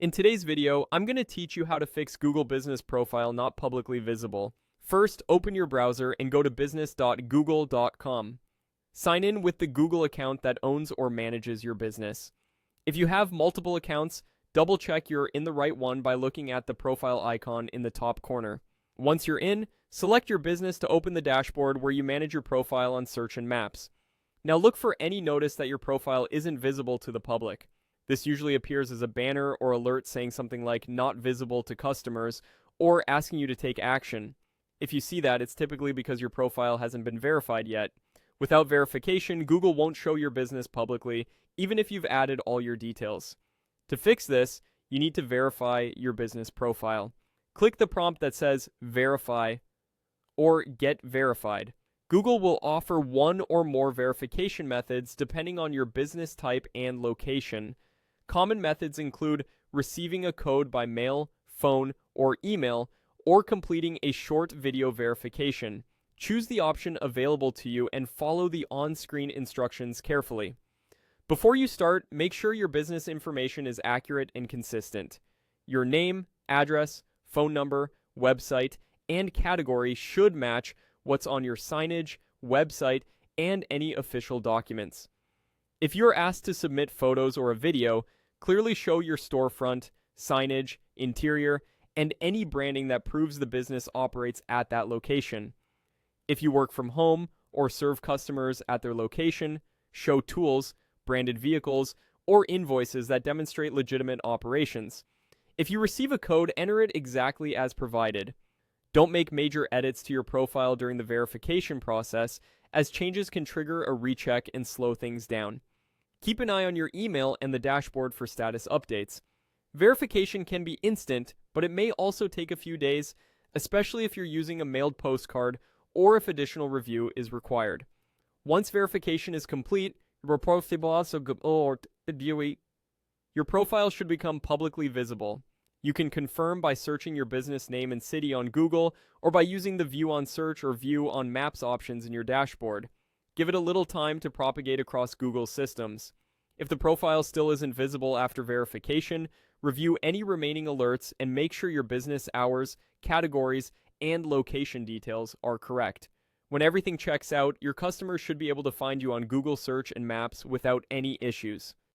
In today's video, I'm going to teach you how to fix Google Business Profile not publicly visible. First, open your browser and go to business.google.com. Sign in with the Google account that owns or manages your business. If you have multiple accounts, double check you're in the right one by looking at the profile icon in the top corner. Once you're in, select your business to open the dashboard where you manage your profile on Search and Maps. Now look for any notice that your profile isn't visible to the public. This usually appears as a banner or alert saying something like not visible to customers or asking you to take action. If you see that, it's typically because your profile hasn't been verified yet. Without verification, Google won't show your business publicly, even if you've added all your details. To fix this, you need to verify your business profile. Click the prompt that says Verify or Get Verified. Google will offer one or more verification methods depending on your business type and location. Common methods include receiving a code by mail, phone, or email, or completing a short video verification. Choose the option available to you and follow the on-screen instructions carefully. Before you start, make sure your business information is accurate and consistent. Your name, address, phone number, website, and category should match what's on your signage, website, and any official documents. If you're asked to submit photos or a video, clearly show your storefront, signage, interior, and any branding that proves the business operates at that location. If you work from home or serve customers at their location, show tools, branded vehicles, or invoices that demonstrate legitimate operations. If you receive a code, enter it exactly as provided. Don't make major edits to your profile during the verification process, as changes can trigger a recheck and slow things down. Keep an eye on your email and the dashboard for status updates. Verification can be instant, but it may also take a few days, especially if you're using a mailed postcard or if additional review is required. Once verification is complete, your profile should become publicly visible. You can confirm by searching your business name and city on Google or by using the View on Search or View on Maps options in your dashboard. Give it a little time to propagate across Google's systems. If the profile still isn't visible after verification, review any remaining alerts and make sure your business hours, categories, and location details are correct. When everything checks out, your customers should be able to find you on Google Search and Maps without any issues.